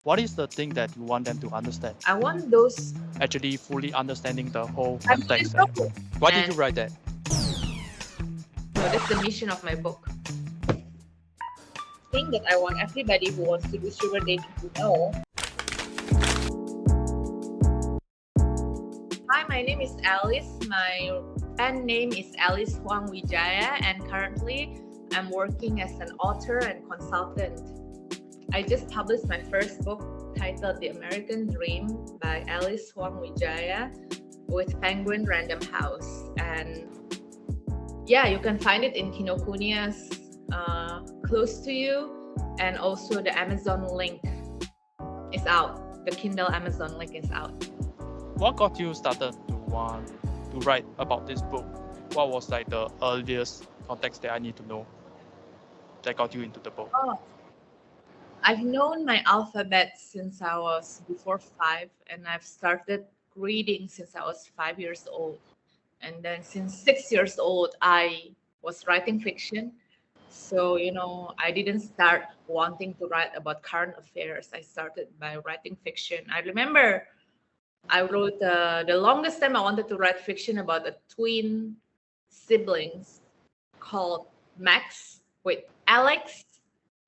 What is the thing that you want them to understand? I want those. Actually, fully understanding the whole I'm context. introvert, Why did and you write that? that's the mission of my book. Thing that I want everybody who wants to do sugar dating to know. Hi, my name is Alice. My pen name is Alice Huang Wijaya, and currently I'm working as an author and consultant. I just published my first book titled The American Dream by Alice Huang Wijaya with Penguin Random House. And yeah, you can find it in Kinokuniya's close to you, and also the Amazon link is out. The Kindle Amazon link is out. What got you started to want to write about this book? What was like the earliest context that I need to know that got you into the book? Oh, I've known my alphabet since I was before 5, and I've started reading since I was 5 years old. And then since 6 years old, I was writing fiction. So, I didn't start wanting to write about current affairs. I started by writing fiction. I remember I wrote the longest time I wanted to write fiction about a twin siblings called Max, wait, Alex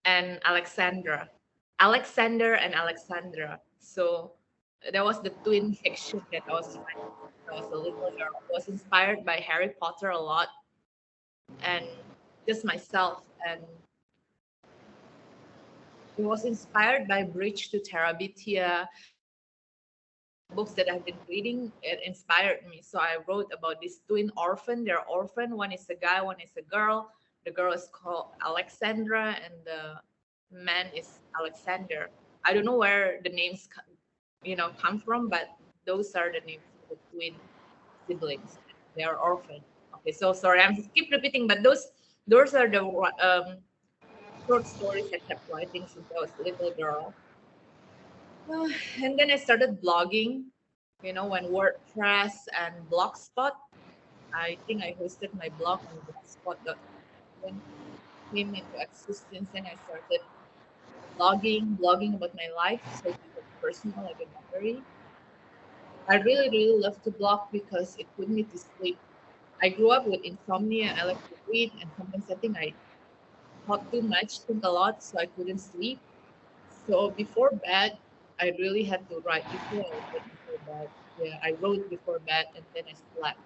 and Alexandra. Alexander and Alexandra. So that was the twin fiction that I was writing when I was a little girl. I was inspired by Harry Potter a lot and just myself. And it was inspired by Bridge to Terabithia, books that I've been reading. It inspired me. So I wrote about this twin orphan. They're orphan. One is a guy, one is a girl. The girl is called Alexandra, and the man is Alexander. I don't know where the names come from, but those are the names of the twin siblings. They are orphan. Okay, so sorry, I'm keep repeating, but those are the short stories I kept writing since I was a little girl. And then I started blogging, when WordPress and Blogspot, I think I hosted my blog on blogspot.com came into existence, and I started blogging about my life, so it was personal, like a diary. I really, really love to blog because it put me to sleep. I grew up with insomnia. I like to read, and sometimes I think I thought too much, think a lot, so I couldn't sleep. So before bed, I really had to write before I went before bed. Yeah, I wrote before bed and then I slept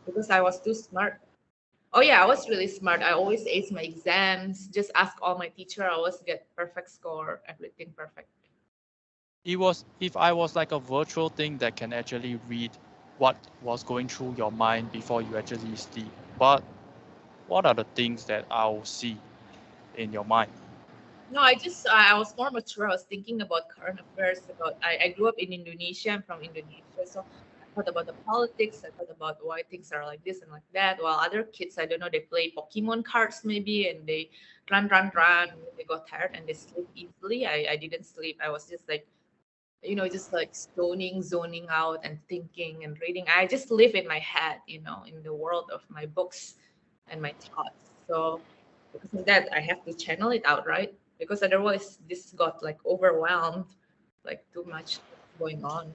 because I was too smart. Oh yeah, I was really smart. I always ace my exams. Just ask all my teacher. I always get perfect score, everything perfect. It was if I was like a virtual thing that can actually read what was going through your mind before you actually sleep. But what are the things that I'll see in your mind? No, I was more mature. I was thinking about current affairs. I grew up in Indonesia. I'm from Indonesia, so I thought about the politics. I thought about why things are like this and like that. While other kids, I don't know, they play Pokemon cards maybe, and they run. They got tired and they sleep easily. I didn't sleep. I was just like, just like zoning out and thinking and reading. I just live in my head, in the world of my books and my thoughts. So because of that, I have to channel it out, right? Because otherwise, this got like overwhelmed, like too much going on.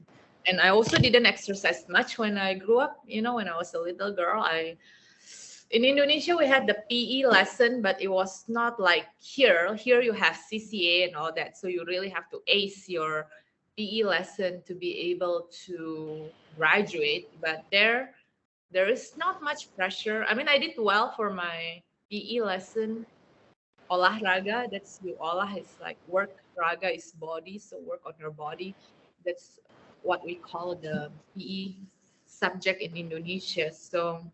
And I also didn't exercise much when I grew up. When I was a little girl, I in Indonesia we had the PE lesson, but it was not like here. Here you have CCA and all that, so you really have to ace your PE lesson to be able to graduate. But there is not much pressure. I mean, I did well for my PE lesson. Olahraga, that's you. Olah is like work. Raga is body, so work on your body. That's what we call the PE subject in Indonesia. So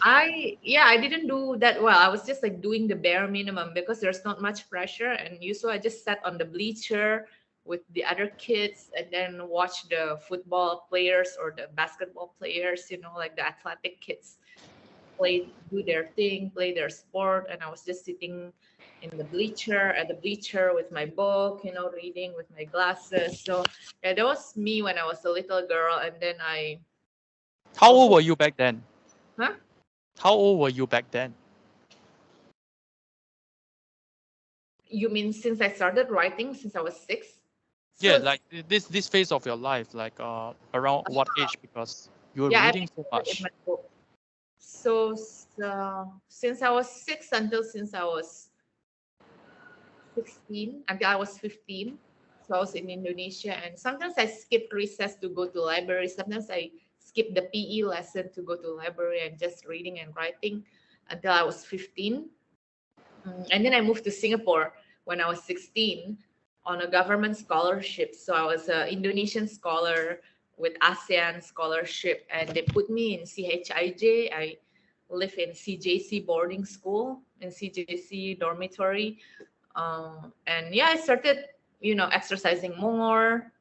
I didn't do that well. I was just like doing the bare minimum because there's not much pressure, and usually I just sat on the bleacher with the other kids and then watch the football players or the basketball players, like the athletic kids do their thing, play their sport, and I was just sitting at the bleacher with my book, reading with my glasses. So yeah, that was me when I was a little girl, and then I How old also, were you back then? huh? How old were you back then? You mean since I started writing since I was 6? Yeah, So like this phase of your life, like around what age? Because you're yeah, I reading so mentioned it in much. my book. So since I was 6 until since I was 16 until I was 15. So I was in Indonesia, and sometimes I skipped recess to go to library. Sometimes I skipped the PE lesson to go to library and just reading and writing until I was 15. And then I moved to Singapore when I was 16 on a government scholarship. So I was an Indonesian scholar with ASEAN scholarship, and they put me in CHIJ. I live in CJC boarding school in CJC dormitory. And yeah, I started, exercising more,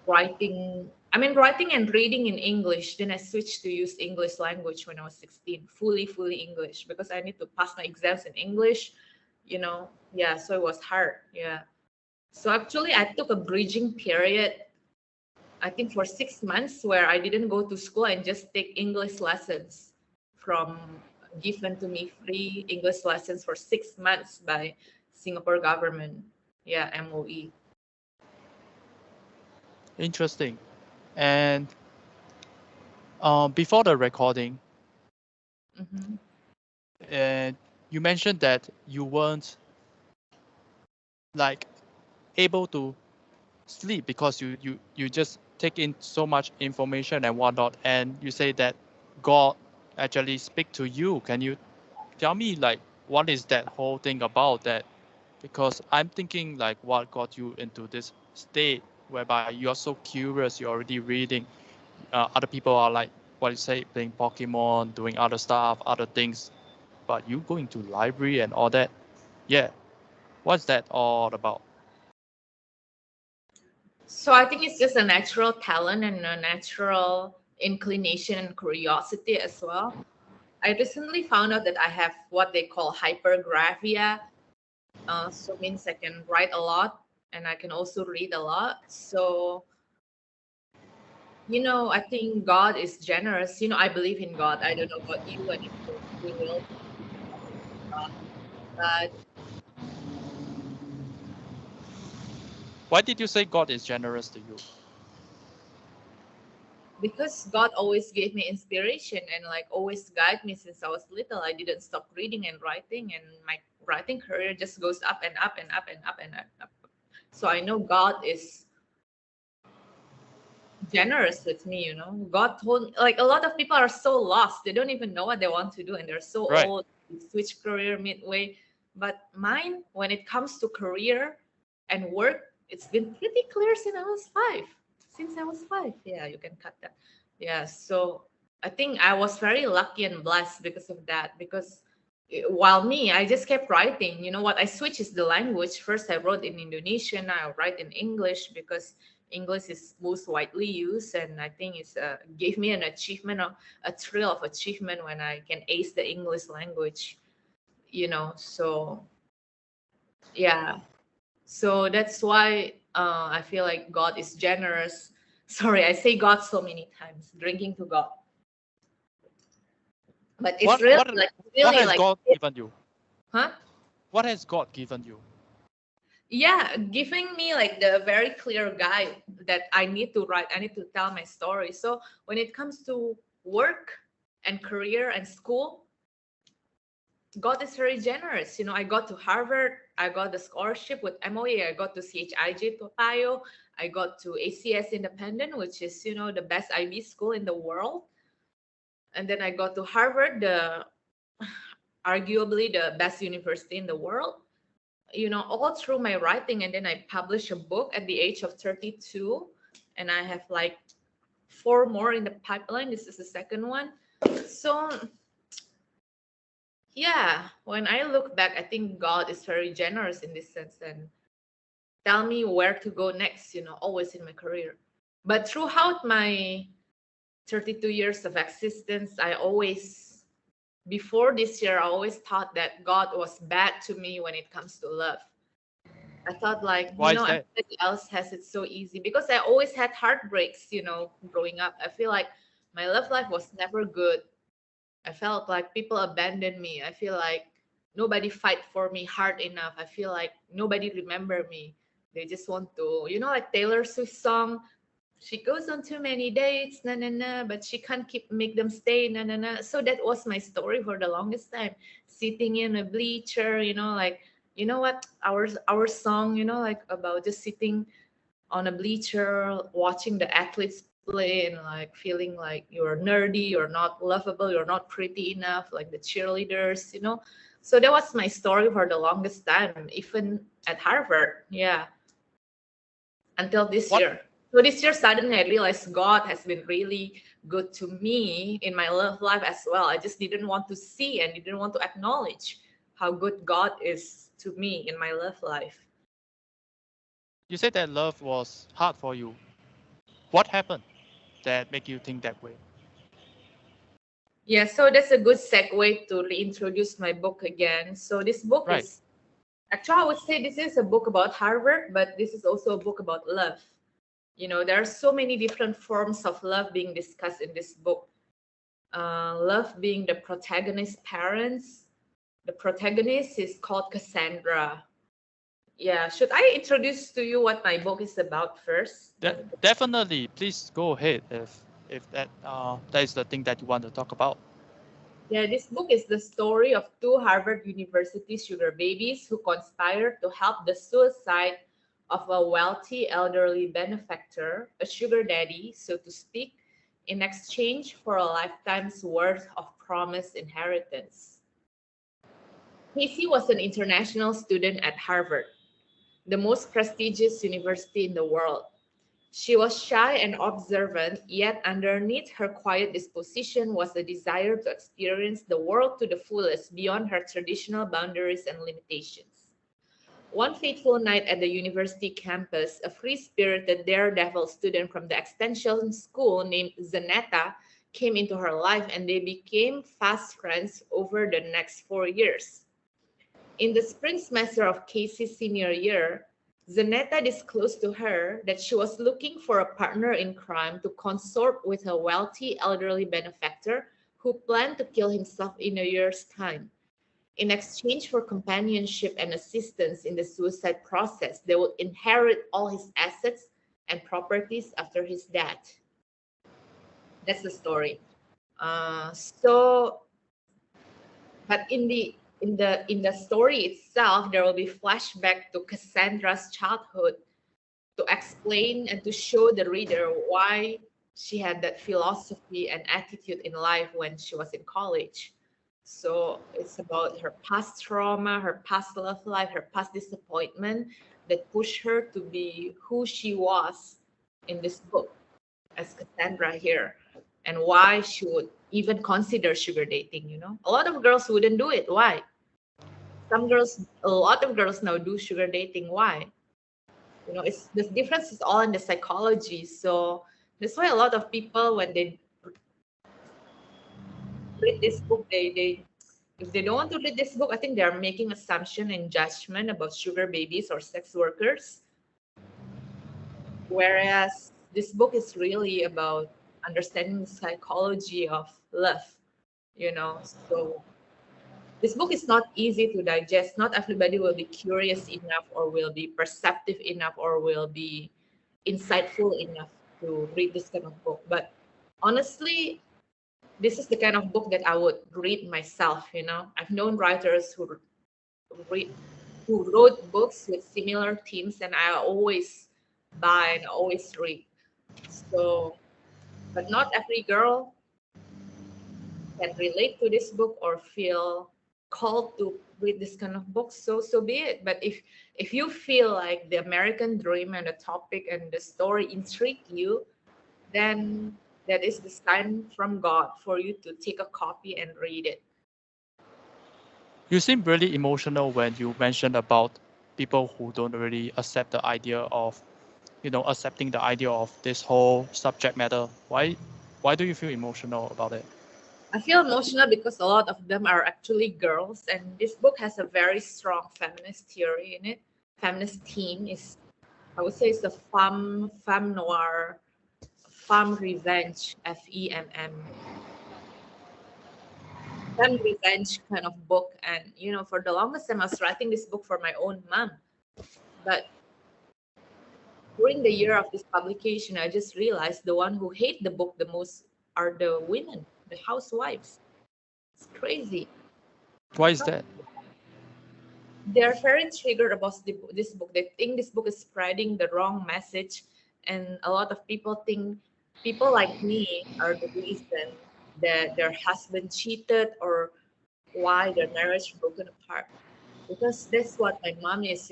writing. I mean, writing and reading in English. Then I switched to use English language when I was 16, fully English because I need to pass my exams in English. Yeah, so it was hard. Yeah. So actually, I took a bridging period, I think for 6 months, where I didn't go to school and just take English lessons from given to me free English lessons for 6 months by Singapore government. Yeah, MOE. Interesting. And before the recording, Hmm. and you mentioned that you weren't like able to sleep because you just take in so much information and whatnot, and you say that God actually speak to you. Can you tell me like what is that whole thing about that? Because I'm thinking like what got you into this state whereby you're so curious, you're already reading. Other people are like what you say playing Pokemon, doing other stuff, other things, but you going to library and all that. Yeah, what's that all about? So I think it's just a natural talent and a natural inclination and curiosity as well. I recently found out that I have what they call hypergraphia. So means I can write a lot and I can also read a lot. So I think God is generous. I believe in God. I don't know about you and if you're free will, God. But Why did you say God is generous to you? because God always gave me inspiration and like always guide me since I was little, I didn't stop reading and writing, and my writing career just goes up and up and up and up and up. So I know God is generous with me. God told me, like a lot of people are so lost. They don't even know what they want to do and they're so Right. old, they switch career midway. But mine, when it comes to career and work, it's been pretty clear since I was five. Since I was five. Yeah, you can cut that. Yeah. So I think I was very lucky and blessed because of that. Because while me, I just kept writing. You know what? I switched is the language. First, I wrote in Indonesian. Now I write in English because English is most widely used, and I think it's gave me an achievement, of a thrill of achievement when I can ace the English language. So yeah, so that's why I feel like God is generous. Sorry, I say God so many times, drinking to God, but it's What really what like what really has like, God given you? huh? What has God given you? Yeah, giving me like the very clear guide that I need to write, I need to tell my story. So when it comes to work and career and school, God is very generous. I got to Harvard, I got the scholarship with MOE, I got to CHIJ Topayo, I got to ACS Independent, which is, the best IB school in the world. And then I got to Harvard, the arguably the best university in the world. All through my writing, and then I published a book at the age of 32, and I have like four more in the pipeline. This is the second one. So yeah, when I look back, I think God is very generous in this sense and tell me where to go next, always in my career. But throughout my 32 years of existence, I always, before this year, I always thought that God was bad to me when it comes to love. I thought like, Why is that? everybody else has it so easy because I always had heartbreaks, growing up. I feel like my love life was never good. I felt like people abandoned me. I feel like nobody fight for me hard enough. I feel like nobody remember me. They just want to, like Taylor Swift song. She goes on too many dates, na na na, but she can't keep make them stay, na na na. So that was my story for the longest time, sitting in a bleacher, like what our song, like about just sitting on a bleacher watching the athletes play and like feeling like you're nerdy, you're not lovable, you're not pretty enough, like the cheerleaders. So that was my story for the longest time, even at Harvard. Yeah, until this What year. So this year, suddenly I realized God has been really good to me in my love life as well. I just didn't want to see and didn't want to acknowledge how good God is to me in my love life. you said that love was hard for you. What happened that make you think that way? Yeah, so that's a good segue to reintroduce my book again. So this book Right. is actually, I would say this is a book about Harvard, but this is also a book about love. There are so many different forms of love being discussed in this book. Love being the protagonist's parents. The protagonist is called Cassandra. Yeah, should I introduce to you what my book is about first? Definitely, please go ahead if that is the thing that you want to talk about. Yeah, this book is the story of two Harvard University sugar babies who conspired to help the suicide of a wealthy elderly benefactor, a sugar daddy, so to speak, in exchange for a lifetime's worth of promised inheritance. Casey was an international student at Harvard, the most prestigious university in the world. She was shy and observant, yet underneath her quiet disposition was a desire to experience the world to the fullest beyond her traditional boundaries and limitations. One fateful night at the university campus, a free spirited daredevil student from the extension school named Zanetta came into her life, and they became fast friends over the next 4 years. In the spring semester of Casey's senior year, Zanetta disclosed to her that she was looking for a partner in crime to consort with a wealthy elderly benefactor who planned to kill himself in a year's time. In exchange for companionship and assistance in the suicide process, they would inherit all his assets and properties after his death. That's the story. So but in the story itself, there will be flashback to Cassandra's childhood to explain and to show the reader why she had that philosophy and attitude in life when she was in college. So it's about her past trauma, her past love life, her past disappointment that pushed her to be who she was in this book as Cassandra here, and why she would even consider sugar dating. A lot of girls wouldn't do it. Why? A lot of girls now do sugar dating. Why? It's the difference is all in the psychology. So that's why a lot of people, when they read this book, they if they don't want to read this book, I think they are making assumption and judgment about sugar babies or sex workers. Whereas this book is really about understanding the psychology of love. So this book is not easy to digest. Not everybody will be curious enough or will be perceptive enough or will be insightful enough to read this kind of book. But honestly, this is the kind of book that I would read myself. I've known writers read who wrote books with similar themes, and I always buy and always read. So, but not every girl can relate to this book or feel called to read this kind of books. So be it. But if you feel like the American dream and the topic and the story intrigue you, then that is the sign from God for you to take a copy and read it. You seem really emotional when you mentioned about people who don't really accept the idea of, accepting the idea of this whole subject matter. Why do you feel emotional about it? I feel emotional because a lot of them are actually girls, and this book has a very strong feminist theory in it. Feminist theme is, I would say, it's a femme noir, femme revenge, FEMM. gun revenge kind of book. And for the longest time I was writing this book for my own mom. But during the year of this publication, I just realized the one who hate the book the most are the women, the housewives. It's crazy. Why is that? They're very triggered about this book. They think this book is spreading the wrong message, and a lot of people think people like me are the reason that their husband cheated or why their marriage broken apart. Because that's what my mom is.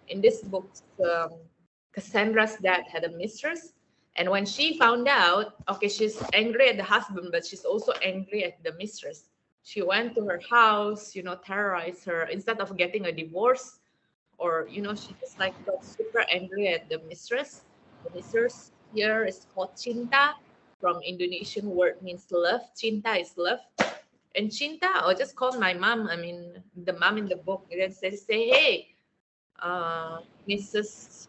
In this book, Cassandra's dad had a mistress, and when she found out, okay, she's angry at the husband, but she's also angry at the mistress. She went to her house, terrorized her. Instead of getting a divorce, or she just like got super angry at the mistress. The mistress here is called cinta, from Indonesian word means love. Cinta is love. And Cinta, I just called my mom. I mean, the mom in the book. And then say, hey, Mrs.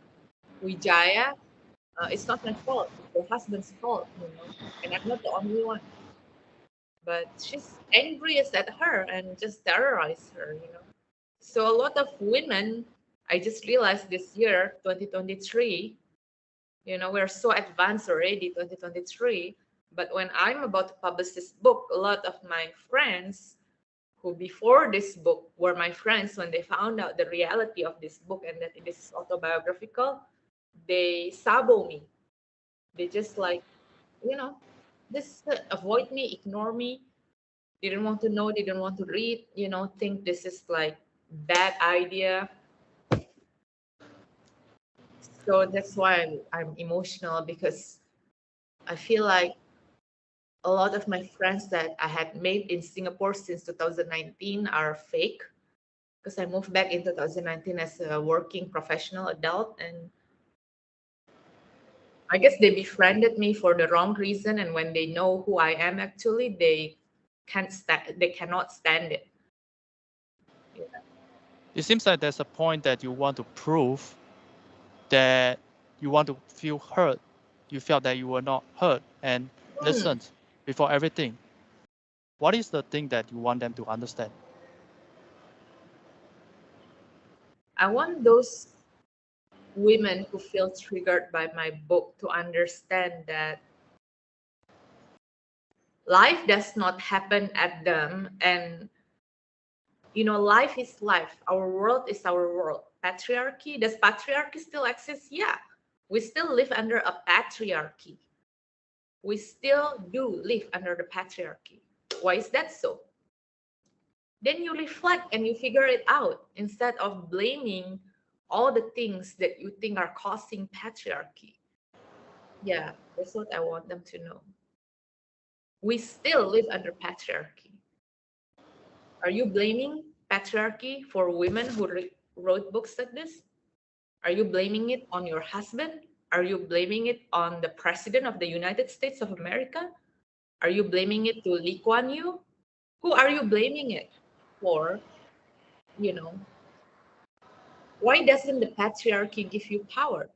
Wijaya, it's not my fault. It's your husband's fault. And I'm not the only one. But she's angry at her and just terrorize her. So a lot of women, I just realized this year, 2023, we're so advanced already, 2023. But when I'm about to publish this book, a lot of my friends who before this book were my friends, when they found out the reality of this book and that it is autobiographical, they sabo me. They just like, you know, just avoid me, ignore me. Didn't want to know, didn't want to read, think this is like bad idea. So that's why I'm emotional, because I feel like a lot of my friends that I had made in Singapore since 2019 are fake, because I moved back in 2019 as a working professional adult, and I guess they befriended me for the wrong reason. And when they know who I am, actually, they cannot stand it. Yeah. It seems like there's a point that you want to prove that you want to feel heard. You felt that you were not heard and Hmm. listened before everything. What is the thing that you want them to understand? I want those women who feel triggered by my book to understand that life does not happen at them. And life is life, our world is our world. Patriarchy, does patriarchy still exist? Yeah, we still live under a patriarchy. We still do live under the patriarchy. Why is that so? Then you reflect and you figure it out, instead of blaming all the things that you think are causing patriarchy. Yeah, that's what I want them to know. We still live under patriarchy. Are you blaming patriarchy for women who wrote books like this? Are you blaming it on your husband? Are you blaming it on the president of the United States of America? Are you blaming it to Lee Kuan Yew? Who are you blaming it for? You know, why doesn't the patriarchy give you power?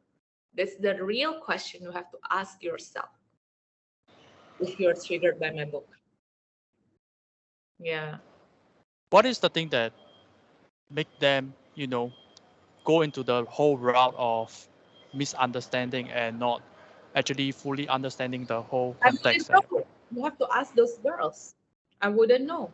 That's the real question you have to ask yourself if you're triggered by my book. Yeah. What is the thing that make them, go into the whole route of misunderstanding and not actually fully understanding the whole I wouldn't context? know. You have to ask those girls. I wouldn't know.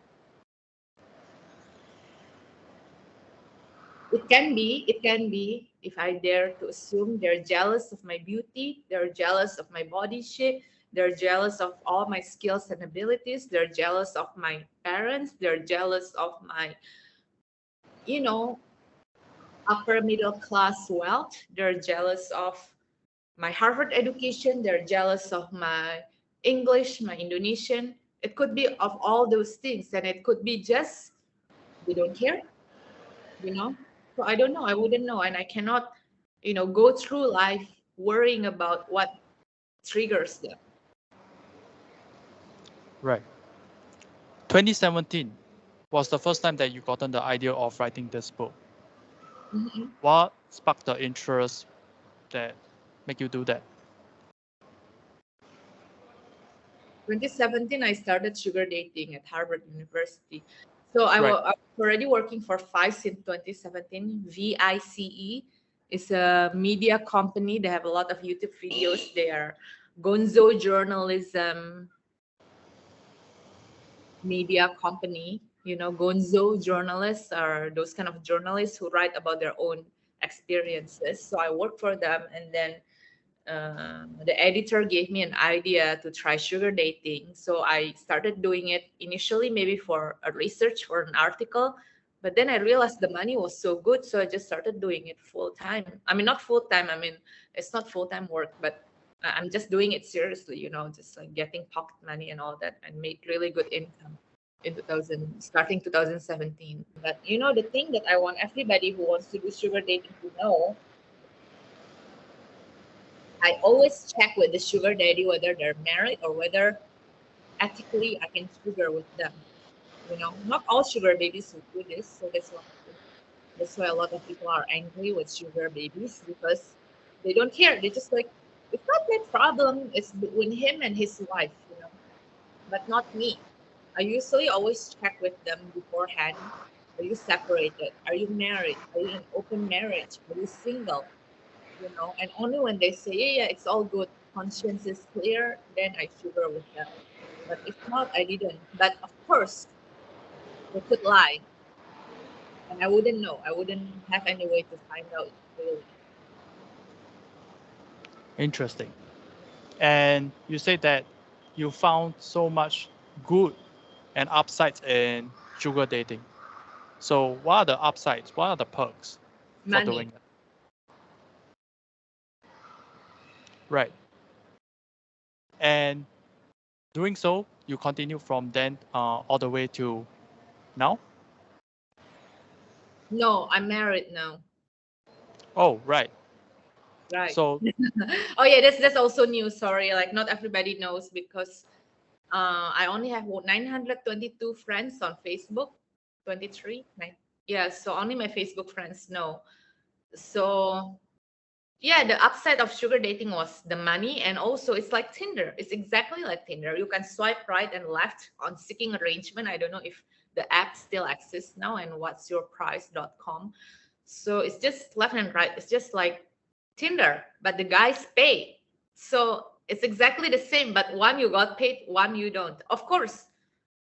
It can be, if I dare to assume, they're jealous of my beauty, they're jealous of my body shape, they're jealous of all my skills and abilities, they're jealous of my parents, they're jealous of my, you know, upper middle class wealth, they're jealous of my Harvard education, they're jealous of my English, my Indonesian. It could be of all those things, and it could be just they don't care, you know. So I don't know, I wouldn't know, and I cannot go through life worrying about what triggers them. Right. 2017 was the first time that you gotten the idea of writing this book. Mhm. What sparked the interest that make you do that? 2017, I started sugar dating at Harvard University. So Right. I was already working for Vice in 2017. VICE is a media company. They have a lot of YouTube videos. They are Gonzo journalism media company. You know, Gonzo journalists are those kind of journalists who write about their own experiences. So I worked for them, and then the editor gave me an idea to try sugar dating. So I started doing it initially, maybe for a research or an article. But then I realized the money was so good. So I just started doing it full time. I mean, not full time. I mean, it's not full time work, but I'm just doing it seriously, you know, just like getting pocket money and all that, and made really good income in 2000, starting 2017. But you know, the thing that I want everybody who wants to do sugar dating to know, I always check with the sugar daddy whether they're married or whether ethically I can sugar with them. You know, not all sugar babies will do this, so that's why a lot of people are angry with sugar babies because they don't care. They just like it's not my problem. It's between him and his wife, you know, but not me. I usually always check with them beforehand. Are you separated? Are you married? Are you in open marriage? Are you single? You know, and only when they say, yeah, yeah, it's all good, conscience is clear, then I sugar with them. But if not, I didn't. But of course, they could lie, and I wouldn't know. I wouldn't have any way to find out really. Interesting. And you said that you found so much good and upsides in sugar dating. So what are the upsides? What are the perks for Money. doing it? Right. And doing so, you continue from then all the way to now? No, I'm married now. Oh, right. Right. So Oh yeah, that's also new. Sorry, like not everybody knows because I only have 922 friends on Facebook. 23. Yeah, so only my Facebook friends know. So yeah, the upside of sugar dating was the money, and also it's like Tinder. It's exactly like Tinder. You can swipe right and left on seeking arrangement. I don't know if the app still exists now, and what's your price.com. So it's just left and right. It's just like Tinder, but the guys pay. So it's exactly the same, but one you got paid, one you don't. Of course,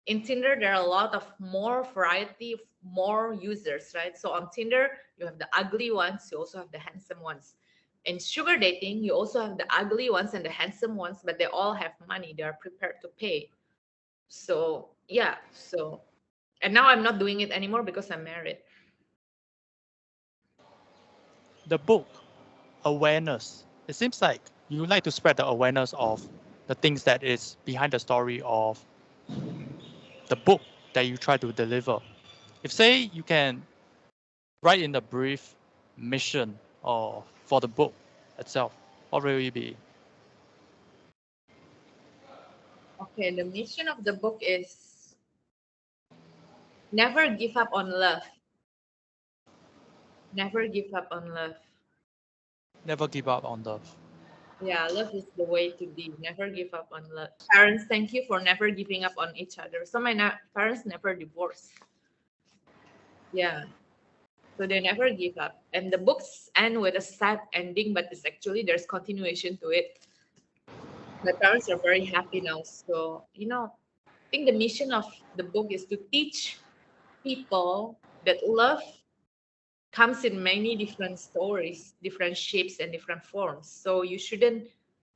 in Tinder, there are a lot of more variety, more users, right? So on Tinder, you have the ugly ones, you also have the handsome ones. In sugar dating, you also have the ugly ones and the handsome ones, but they all have money. They are prepared to pay. So yeah, so and now I'm not doing it anymore because I'm married. the book, awareness. It seems like you like to spread the awareness of the things that is behind the story of the book that you try to deliver. If say you can write in the brief mission or for the book itself, what will it be? Okay, the mission of the book is never give up on love. Never give up on love. Never give up on love. Yeah, love is the way to be. Never give up on love. Parents, thank you for never giving up on each other. So my parents never divorced. Yeah, so they never give up. And the books end with a sad ending, but it's actually there's continuation to it. My parents are very happy now. So, you know, I think the mission of the book is to teach people that love comes in many different stories, different shapes, and different forms. So you shouldn't,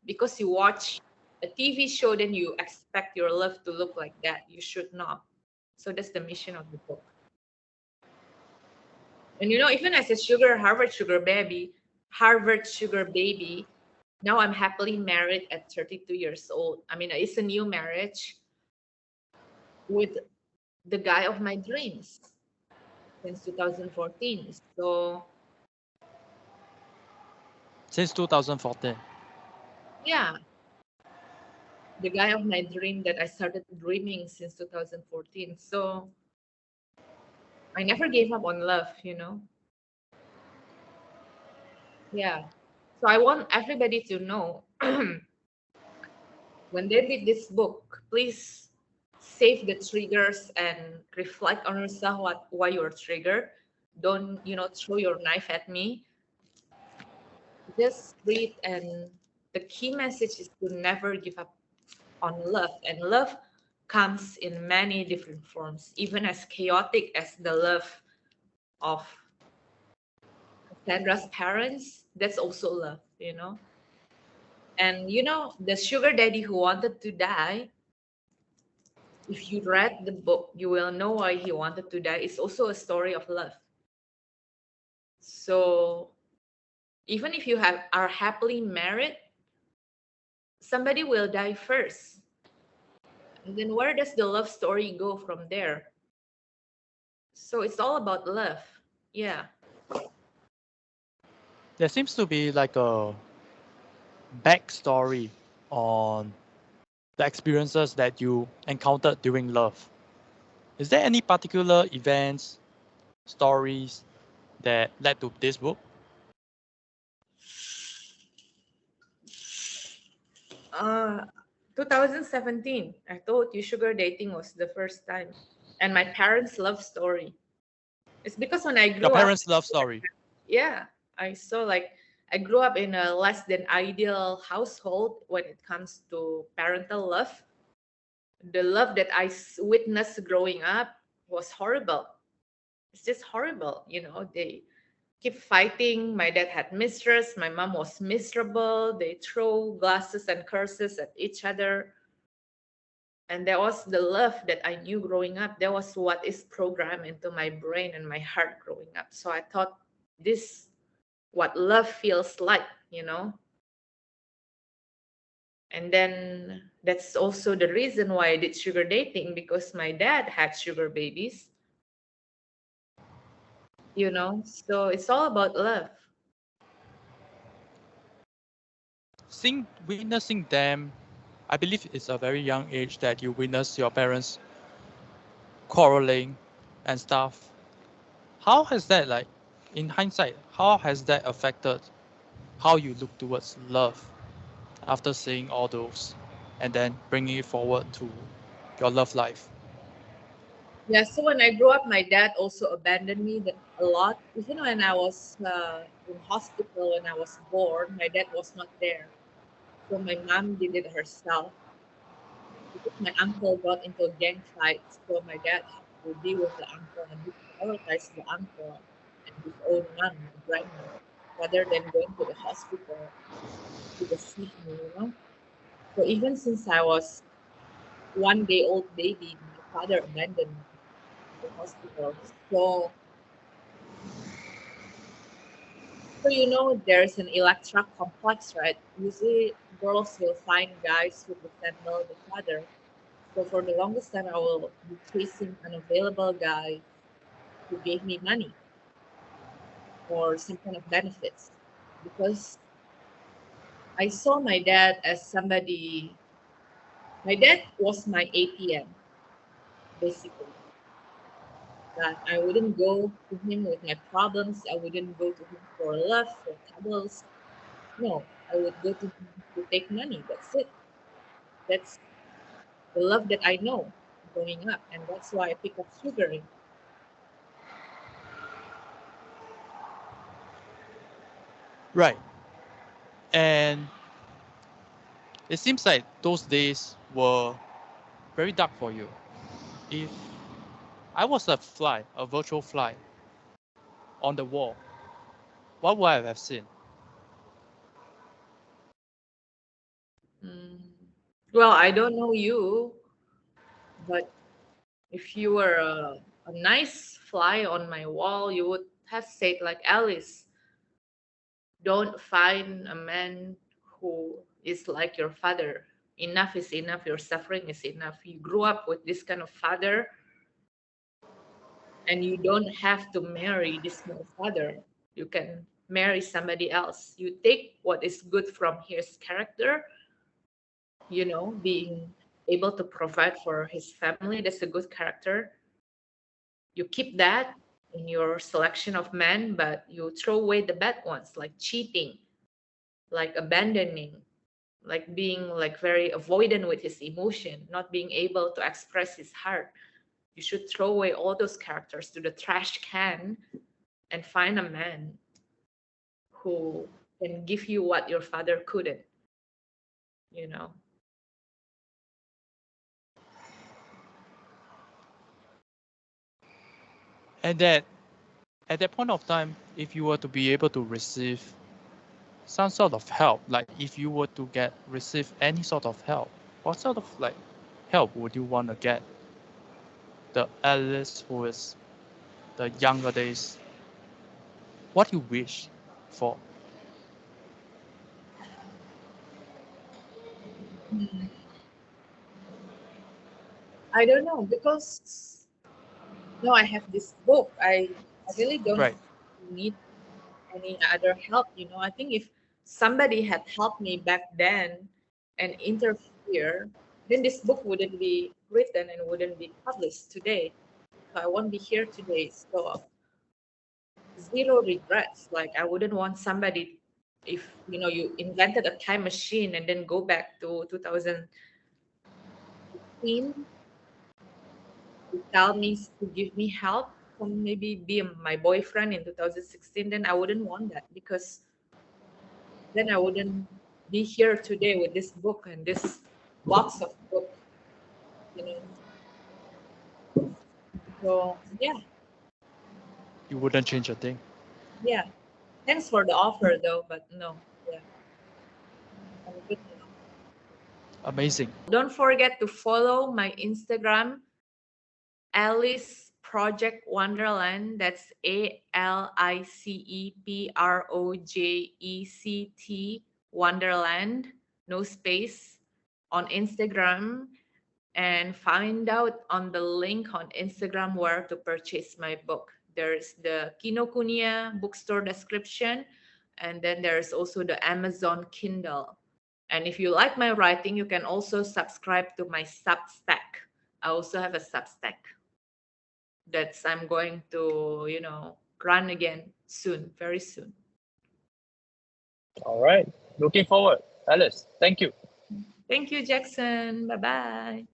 because you watch a TV show, then you expect your love to look like that. You should not. So that's the mission of the book. And you know, even as a Harvard sugar baby, now I'm happily married at 32 years old. I mean, it's a new marriage with the guy of my dreams since 2014. So Since 2014. yeah, the guy of my dream that I started dreaming since 2014. So I never gave up on love, you know. Yeah. So I want everybody to know when they read this book, please save the triggers and reflect on yourself why you're triggered. Don't, throw your knife at me. Just read, and the key message is to never give up on love. And love comes in many different forms, even as chaotic as the love of Sandra's parents. That's also love. And the sugar daddy who wanted to die, if you read the book, you will know why he wanted to die. It's also a story of love. So even if you are happily married, somebody will die first. And then where does the love story go from there? So it's all about love. Yeah. There seems to be like a backstory on the experiences that you encountered during love. Is there any particular events, stories that led to this book? 2017, I told you sugar dating was the first time. And my parents' love story. It's because when I Your grew up, parents' love story. yeah, I saw like I grew up in a less than ideal household when it comes to parental love. The love that I witnessed growing up was horrible. It's just horrible. They keep fighting. My dad had mistress. My mom was miserable. They throw glasses and curses at each other. And that was the love that I knew growing up. That was what is programmed into my brain and my heart growing up. So I thought this what love feels like. And then that's also the reason why I did sugar dating, because my dad had sugar babies. So it's all about love. Witnessing them, I believe it's a very young age that you witness your parents quarreling and stuff. How has that, like, in hindsight, how has that affected how you look towards love after seeing all those and then bringing it forward to your love life? Yeah, so when I grew up, my dad also abandoned me a lot. Even when I was in hospital, when I was born, my dad was not there. So my mom did it herself because my uncle got into a gang fight. So my dad had to be with the uncle, and he prioritized the uncle and his own mom, my grandma, rather than going to the hospital to see me. So even since I was 1 day old baby, my father abandoned me in the hospital. So there's an Electra complex, right? Usually, girls will find guys who resemble the father. So for the longest time, I will be chasing unavailable guy who gave me money or some kind of benefits, because I saw my dad as somebody. My dad was my ATM, basically. That I wouldn't go to him with my problems. I wouldn't go to him for love, for cuddles. No, I would go to him to take money. That's it. That's the love that I know growing up, and that's why I pick up sugaring. Right. And it seems like those days were very dark for you. If I was a fly, a virtual fly on the wall, what would I have seen? Mm. Well, I don't know you, but if you were a nice fly on my wall, you would have said like Alice, don't find a man who is like your father. Enough is enough. Your suffering is enough. You grew up with this kind of father, and you don't have to marry this kind of father. You can marry somebody else. You take what is good from his character, being able to provide for his family. That's a good character. You keep that in your selection of men, but you throw away the bad ones, like cheating, like abandoning, like being like very avoidant with his emotion, not being able to express his heart. You should throw away all those characters to the trash can and find a man who can give you what your father couldn't, you know. And that at that point of time, if you were to be able to receive some sort of help, like if you were to receive any sort of help, what sort of like help would you want to get? The Alice who is the younger days, what you wish for? Hmm. I don't know because no, I have this book. I really don't Right. need any other help. I think if somebody had helped me back then and interfere, then this book wouldn't be written and wouldn't be published today. So I won't be here today. So zero regrets. Like I wouldn't want somebody, if you invented a time machine and then go back to 2016 to tell me to give me help, come maybe be my boyfriend in 2016, then I wouldn't want that because then I wouldn't be here today with this book and this box of book, you know. So yeah, You wouldn't change a thing. yeah. Thanks for the offer though, but no, yeah, I'm good now. Amazing. Don't forget to follow my Instagram, Alice Project Wonderland. That's ALICEPROJECT Wonderland. No space on Instagram, and find out on the link on Instagram where to purchase my book. There's the Kinokuniya bookstore description, and then there's also the Amazon Kindle. And if you like my writing, you can also subscribe to my Substack. I also have a Substack that's I'm going to, run again soon, very soon. All right. Looking forward. Alice, thank you. Thank you, Jackson. Bye bye.